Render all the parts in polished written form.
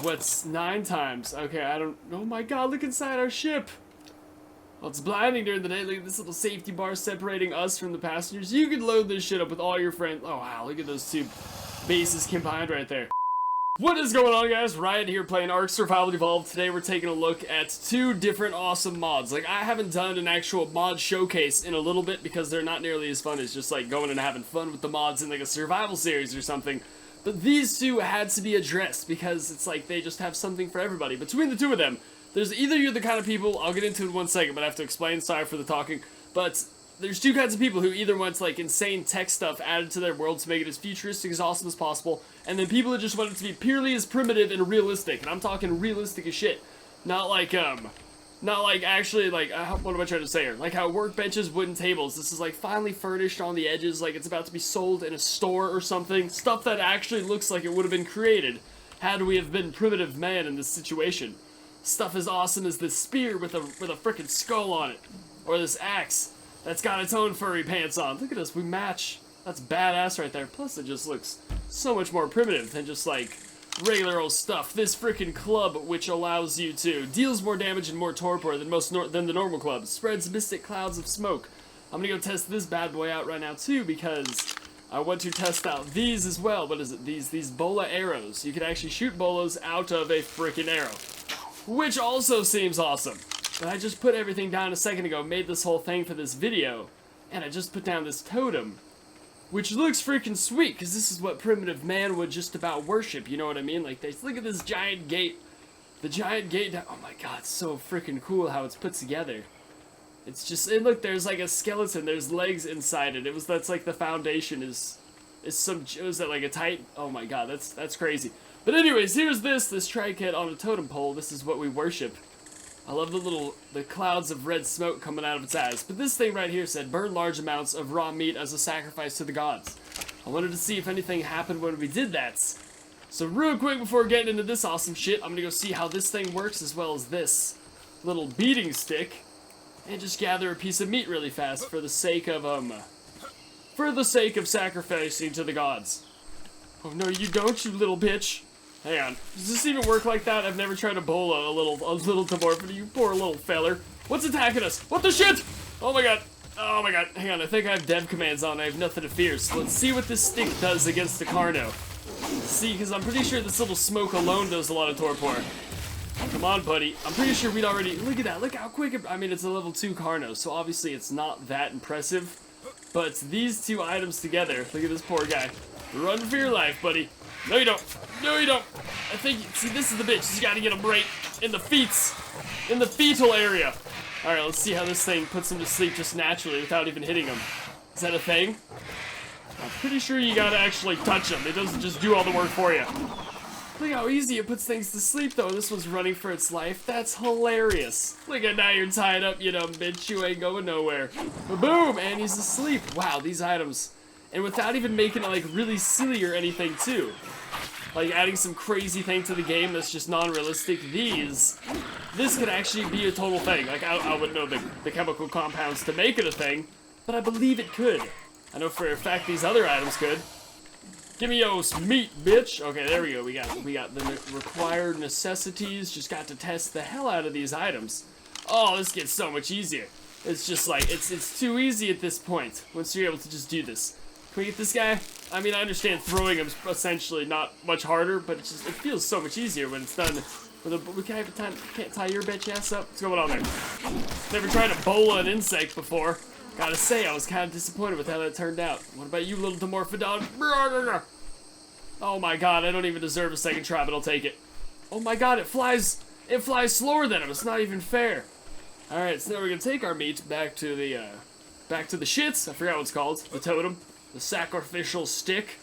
What's 9 times? Okay, I don't... Oh my god, look inside our ship! Well, it's blinding during the day. Look at this little safety bar separating us from the passengers. You can load this shit up with all your friends. Oh, wow, look at those 2 bases combined right there. What is going on, guys? Riot here playing ARK Survival Evolved. Today we're taking a look at 2 different awesome mods. Like, I haven't done an actual mod showcase in a little bit because they're not nearly as fun as just like going and having fun with the mods in like a survival series or something. But these 2 had to be addressed because it's like they just have something for everybody. Between the 2 of them, there's either you're the kind of people, I'll get into it in 1 second, but I have to explain, sorry for the talking, but there's 2 kinds of people who either want like insane tech stuff added to their world to make it as futuristic, as awesome as possible, and then people who just want it to be purely as primitive and realistic, and I'm talking realistic as shit. Not like actually, like, what am I trying to say here? Like how workbenches, wooden tables, this is like finely furnished on the edges, like it's about to be sold in a store or something. Stuff that actually looks like it would have been created had we have been primitive man in this situation. Stuff as awesome as this spear with a frickin' skull on it. Or this axe that's got its own furry pants on. Look at us, we match. That's badass right there. Plus it just looks so much more primitive than just like regular old stuff. This frickin' club, which allows you to deals more damage and more torpor than than the normal club. Spreads mystic clouds of smoke. I'm gonna go test this bad boy out right now too because I want to test out these as well. What is it? These bola arrows. You can actually shoot bolas out of a frickin' arrow, which also seems awesome. But I just put everything down a second ago, made this whole thing for this video, and I just put down this totem, which looks freaking sweet, because this is what primitive man would just about worship, you know what I mean? Like, look at this giant gate. The giant gate, oh my god, it's so freaking cool how it's put together. It's just, and look, there's like a skeleton, there's legs inside it. That's like the foundation is that like a tight, oh my god, that's crazy. But anyways, here's this tri-kit on a totem pole. This is what we worship. I love the clouds of red smoke coming out of its eyes. But this thing right here said, burn large amounts of raw meat as a sacrifice to the gods. I wanted to see if anything happened when we did that. So real quick before getting into this awesome shit, I'm gonna go see how this thing works as well as this little beating stick. And just gather a piece of meat really fast for the sake of, sacrificing to the gods. Oh no, you don't, you little bitch. Hang on. Does this even work like that? I've never tried to bowl a little Dimorphin, you poor little feller. What's attacking us? What the shit? Oh my god. Oh my god. Hang on, I think I have dev commands on. I have nothing to fear. So let's see what this stick does against the Carno. See, because I'm pretty sure this little smoke alone does a lot of torpor. Come on, buddy. I'm pretty sure we'd already... Look at that. Look how quick I mean, it's a level 2 Carno, so obviously it's not that impressive. But these 2 items together... Look at this poor guy. Run for your life, buddy. No, you don't. No, you don't. I think, see, this is the bitch. You gotta get him right in the fetal area. Alright, let's see how this thing puts him to sleep just naturally without even hitting him. Is that a thing? I'm pretty sure you gotta actually touch him. It doesn't just do all the work for you. Look how easy it puts things to sleep, though. This one's running for its life. That's hilarious. Look at now you're tied up, you dumb bitch. You ain't going nowhere. Boom! And he's asleep. Wow, these items. And without even making it, like, really silly or anything, too. Like, adding some crazy thing to the game that's just non-realistic. This could actually be a total thing. Like, I wouldn't know the chemical compounds to make it a thing, but I believe it could. I know for a fact these other items could. Give me your meat, bitch. Okay, there we go. We got the required necessities. Just got to test the hell out of these items. Oh, this gets so much easier. It's just like, it's too easy at this point, once you're able to just do this. Can we get this guy? I mean, I understand throwing him is essentially not much harder, but it feels so much easier when it's done with a... We can't tie your bitch ass up. What's going on there? Never tried to bola an insect before. Gotta say, I was kind of disappointed with how that turned out. What about you, little Dimorphodon? Oh my god, I don't even deserve a second try, but I'll take it. Oh my god, it flies slower than him. It's not even fair. Alright, so now we're gonna take our meat back to the shits. I forgot what it's called. The totem. The sacrificial stick.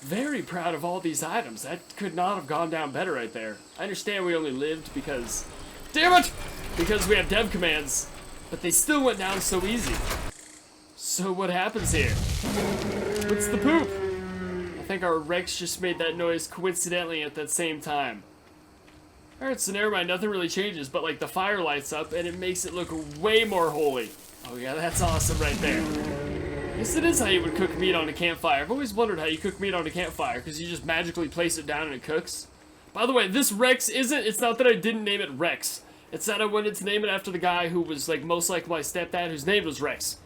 Very proud of all these items. That could not have gone down better right there. I understand we only lived because... Damn it! Because we have dev commands. But they still went down so easy. So what happens here? What's the poop? I think our Rex just made that noise coincidentally at that same time. Alright, so never mind. Nothing really changes, but like the fire lights up and it makes it look way more holy. Oh yeah, that's awesome right there. I guess it is how you would cook meat on a campfire. I've always wondered how you cook meat on a campfire, because you just magically place it down and it cooks. By the way, this Rex it's not that I didn't name it Rex. It's that I wanted to name it after the guy who was like most like my stepdad, whose name was Rex.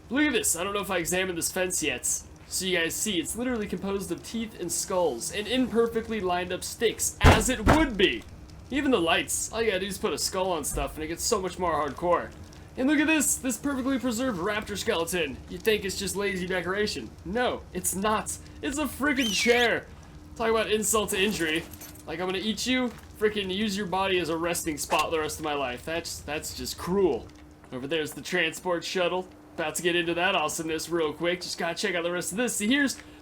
Look at this. I don't know if I examined this fence yet, so you guys see. It's literally composed of teeth and skulls and imperfectly lined up sticks, as it would be. Even the lights. All you gotta do is put a skull on stuff and it gets so much more hardcore. And look at this perfectly preserved raptor skeleton. You'd think it's just lazy decoration. No, it's not. It's a freaking chair. Talk about insult to injury. Like, I'm gonna eat you, freaking use your body as a resting spot the rest of my life. That's just cruel. Over there's the transport shuttle. About to get into that awesomeness real quick. Just gotta check out the rest of this. See,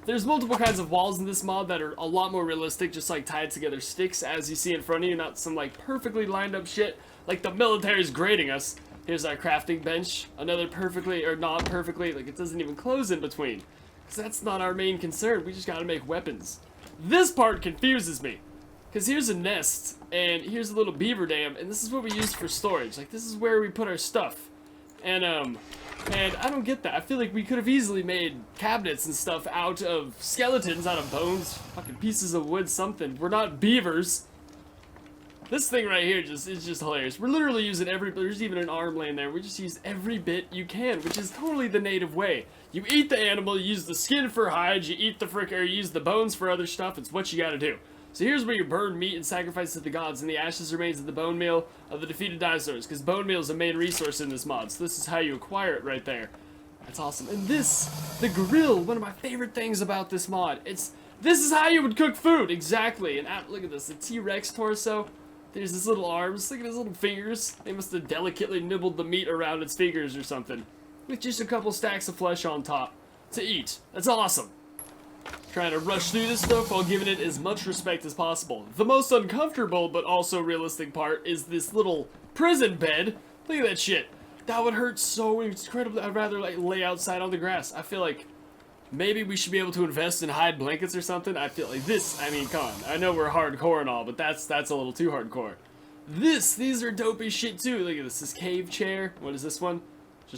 there's multiple kinds of walls in this mod that are a lot more realistic, just like tied together sticks, as you see in front of you, not some like perfectly lined up shit like the military's grading us. Here's our crafting bench, another perfectly, or not perfectly, like it doesn't even close in between. Because that's not our main concern, we just gotta make weapons. This part confuses me. Because here's a nest, and here's a little beaver dam, and this is what we use for storage. Like, this is where we put our stuff. And I don't get that. I feel like we could have easily made cabinets and stuff out of skeletons, out of bones, fucking pieces of wood, something. We're not beavers. This thing right here is just hilarious. We're literally using there's even an arm laying there. We just use every bit you can, which is totally the native way. You eat the animal, you use the skin for hides, you eat the you use the bones for other stuff. It's what you gotta do. So here's where you burn meat and sacrifice to the gods, and the ashes remains of the bone meal of the defeated dinosaurs, because bone meal is a main resource in this mod, so this is how you acquire it right there. That's awesome. And the grill, one of my favorite things about this mod. This is how you would cook food, exactly. And look at this, the T-Rex torso. There's his little arms, look at his little fingers. They must have delicately nibbled the meat around its fingers or something. With just a couple stacks of flesh on top to eat. That's awesome. Trying to rush through this stuff while giving it as much respect as possible. The most uncomfortable but also realistic part is this little prison bed. Look at that shit. That would hurt so incredibly. I'd rather like lay outside on the grass. I feel like maybe we should be able to invest in hide blankets or something. I feel like this, I mean, come on. I know we're hardcore and all, but that's a little too hardcore. These are dope as shit too. Look at this cave chair. What is this one?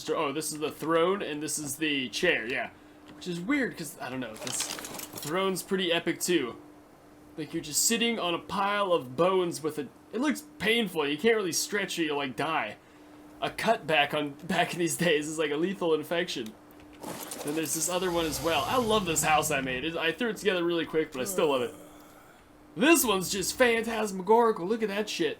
Oh, this is the throne and this is the chair, yeah. Which is weird, because, I don't know, this throne's pretty epic, too. Like, you're just sitting on a pile of bones with it looks painful, you can't really stretch or you'll, like, die. A cut back in these days is like a lethal infection. Then there's this other one as well. I love this house I made. I threw it together really quick, but I still love it. This one's just phantasmagorical, look at that shit.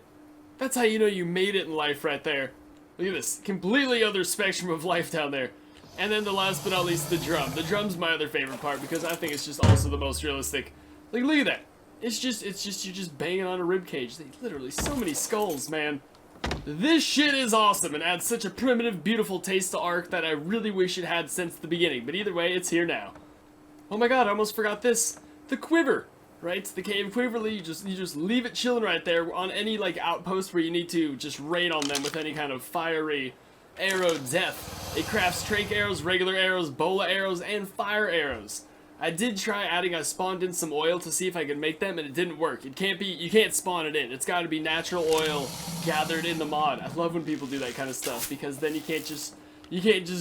That's how you know you made it in life right there. Look at this, completely other spectrum of life down there. And then the last but not least, the drum. The drum's my other favorite part because I think it's just also the most realistic. Like, look at that. It's just you're just banging on a rib cage. Literally, so many skulls, man. This shit is awesome and adds such a primitive, beautiful taste to ARK that I really wish it had since the beginning. But either way, it's here now. Oh my god, I almost forgot this. The quiver, right? The cave quiver, you just leave it chilling right there on any, like, outpost where you need to just rain on them with any kind of fiery arrow death. It crafts trank arrows, regular arrows, bola arrows, and fire arrows. I did try I spawned in some oil to see if I could make them, and it didn't work. You can't spawn it in. It's gotta be natural oil gathered in the mod. I love when people do that kind of stuff, because then you can't just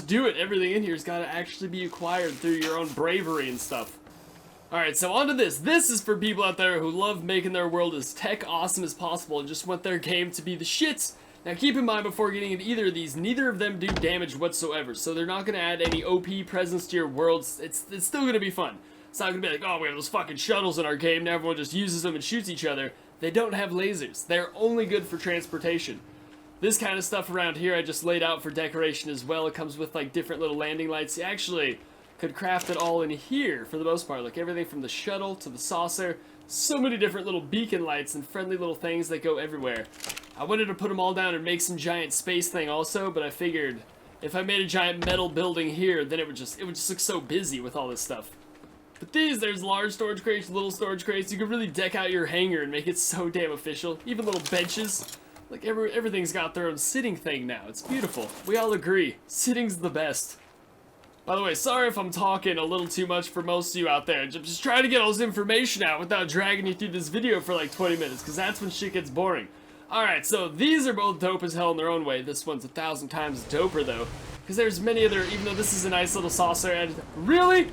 do it. Everything in here's gotta actually be acquired through your own bravery and stuff. Alright, so on to this. This is for people out there who love making their world as tech awesome as possible and just want their game to be the shits. Now keep in mind before getting into either of these, neither of them do damage whatsoever, so they're not going to add any OP presence to your worlds. It's still going to be fun. It's not going to be like, oh, we have those fucking shuttles in our game, and everyone just uses them and shoots each other. They don't have lasers. They're only good for transportation. This kind of stuff around here I just laid out for decoration as well. It comes with like different little landing lights. You actually could craft it all in here for the most part, like everything from the shuttle to the saucer. So many different little beacon lights and friendly little things that go everywhere. I wanted to put them all down and make some giant space thing also, but I figured if I made a giant metal building here, then it would just look so busy with all this stuff. But there's large storage crates, little storage crates. You could really deck out your hangar and make it so damn official. Even little benches. Like everything's got their own sitting thing now. It's beautiful. We all agree. Sitting's the best. By the way, sorry if I'm talking a little too much for most of you out there. Just trying to get all this information out without dragging you through this video for like 20 minutes, because that's when shit gets boring. Alright, so these are both dope as hell in their own way. This one's 1,000 times doper, though, because there's many other, even though this is a nice little saucer, and really?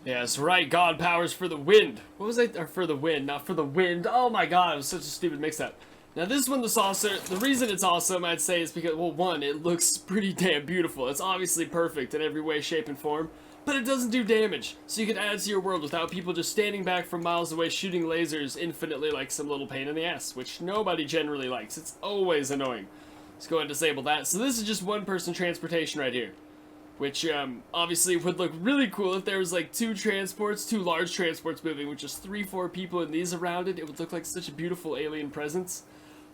Yes, right, God powers for the wind. What was I, or for the wind, not for the wind. Oh my god, it was such a stupid mix-up. Now this one, the saucer, the reason it's awesome, I'd say, is because, well, one, it looks pretty damn beautiful. It's obviously perfect in every way, shape, and form, but it doesn't do damage. So you can add to your world without people just standing back from miles away shooting lasers infinitely like some little pain in the ass, which nobody generally likes. It's always annoying. Let's go ahead and disable that. So this is just one-person transportation right here, which obviously would look really cool if there was like two large transports moving with just 3-4 people in these around it. It would look like such a beautiful alien presence.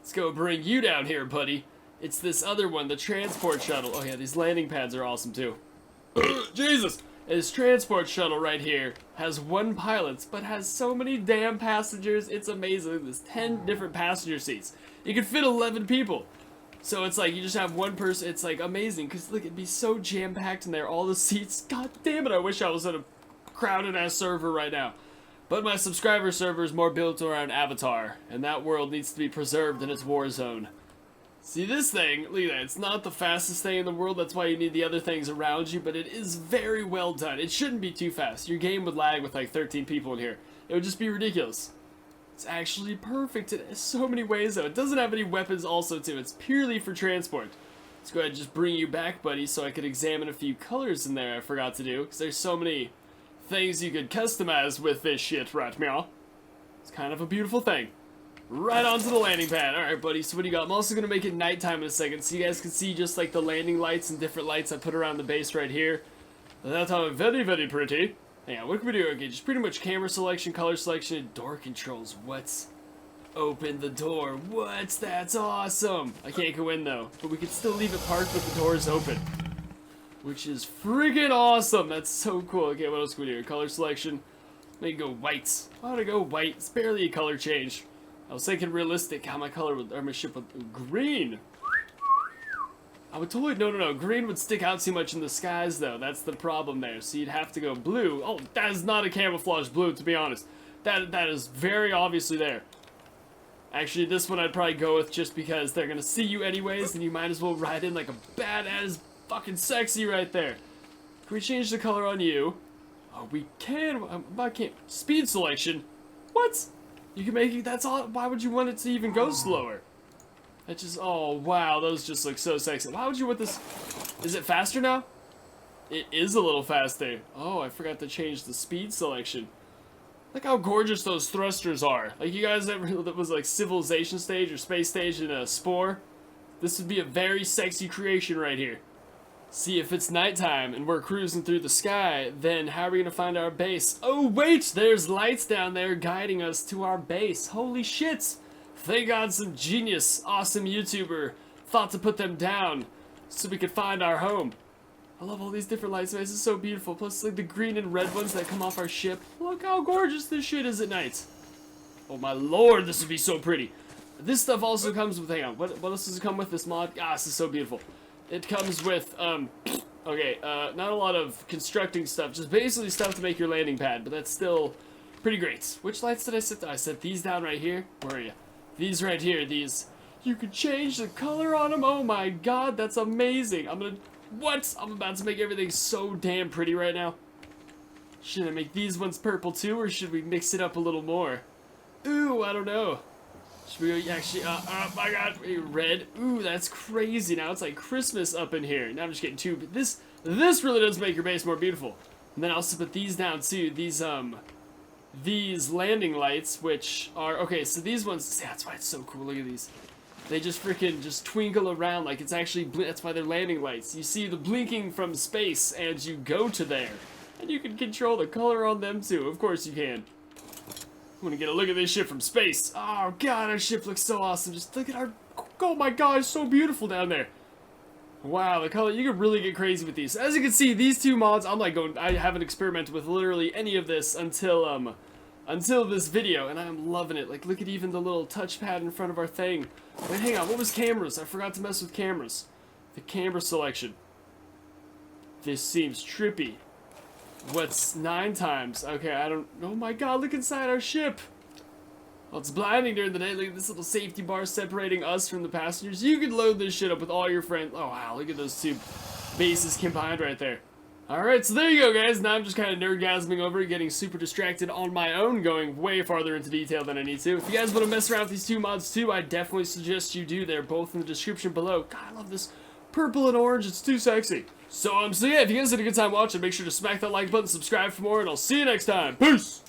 Let's go bring you down here, buddy. It's this other one, the transport shuttle. Oh yeah, these landing pads are awesome too. Jesus! This transport shuttle right here has 1 pilot, but has so many damn passengers. It's amazing. There's 10 different passenger seats. You can fit 11 people. So it's like you just have one person. It's like amazing because look, it'd be so jam-packed in there. All the seats. God damn it! I wish I was at a crowded-ass server right now. But my subscriber server is more built around Avatar, and that world needs to be preserved in its war zone. See this thing? Look at that. It's not the fastest thing in the world. That's why you need the other things around you. But it is very well done. It shouldn't be too fast. Your game would lag with like 13 people in here. It would just be ridiculous. It's actually perfect in so many ways, though. It doesn't have any weapons also, too. It's purely for transport. Let's go ahead and just bring you back, buddy, so I could examine a few colors in there I forgot to do, because there's so many things you could customize with this shit right now. It's kind of a beautiful thing. Right onto the landing pad. Alright, buddy, so what do you got? I'm also going to make it nighttime in a second, so you guys can see just like the landing lights and different lights I put around the base right here. That's how very, very pretty. Hang on, what can we do? Okay, just pretty much camera selection, color selection, and door controls. What? Open the door. What? That's awesome. I can't go in though, but we can still leave it parked with the doors open, which is freaking awesome. That's so cool. Okay, what else can we do? Color selection. Maybe go white. Why would I go white? It's barely a color change. I was thinking realistic. How my color would, or my ship would green. I would totally, no, green would stick out too much in the skies, though. That's the problem there. So you'd have to go blue. Oh, that is not a camouflage blue, to be honest. That is very obviously there. Actually, this one I'd probably go with just because they're gonna see you anyways, and you might as well ride in like a badass fucking sexy right there. Can we change the color on you? Oh, we can. I can't. Speed selection? What? You can make it, that's all. Why would you want it to even go slower? That just, oh wow, those just look so sexy. Why would you want this? Is it faster now? It is a little faster. Oh, I forgot to change the speed selection. Look how gorgeous those thrusters are. Like, you guys ever, that was like civilization stage or space stage in a Spore? This would be a very sexy creation right here. See, if it's nighttime and we're cruising through the sky, then how are we gonna find our base? Oh wait, there's lights down there guiding us to our base. Holy shit! Thank God some genius, awesome YouTuber thought to put them down so we could find our home. I love all these different lights, man. This is so beautiful. Plus, like, the green and red ones that come off our ship. Look how gorgeous this shit is at night. Oh my lord, this would be so pretty. This stuff also comes with, hang on, what else does it come with, this mod? Ah, this is so beautiful. It comes with, okay, not a lot of constructing stuff, just basically stuff to make your landing pad, but that's still pretty great. Which lights did I set down? I set these down right here. Where are you? These right here, these. You can change the color on them. Oh my god, that's amazing. What? I'm about to make everything so damn pretty right now. Should I make these ones purple too, or should we mix it up a little more? Ooh, I don't know. Should we actually, oh my god, red. Ooh, that's crazy. Now it's like Christmas up in here. Now I'm just getting two, but this really does make your base more beautiful. And then I'll also put these down too. These landing lights, which are, okay, so these ones, see, that's why it's so cool. Look at these. They just freaking just twinkle around like it's actually, that's why they're landing lights. You see the blinking from space and you go to there. And you can control the color on them too. Of course you can. I'm gonna get a look at this ship from space. Oh god, our ship looks so awesome. Just look at our, oh my god, it's so beautiful down there. Wow, the color, you can really get crazy with these. As you can see, these two mods, I haven't experimented with literally any of this until this video, and I'm loving it. Like, look at even the little touchpad in front of our thing. Wait, hang on, what was cameras? I forgot to mess with cameras. The camera selection. This seems trippy. What's 9 times? Okay, I don't, oh my god, look inside our ship. Well, it's blinding during the day. Look at this little safety bar separating us from the passengers. You could load this shit up with all your friends. Oh wow, look at those two bases combined right there. Alright, so there you go, guys. Now I'm just kind of nerdgasming over it, getting super distracted on my own, going way farther into detail than I need to. If you guys want to mess around with these two mods too, I definitely suggest you do. They're both in the description below. God, I love this purple and orange. It's too sexy. So yeah, if you guys had a good time watching, make sure to smack that like button, subscribe for more, and I'll see you next time. Peace!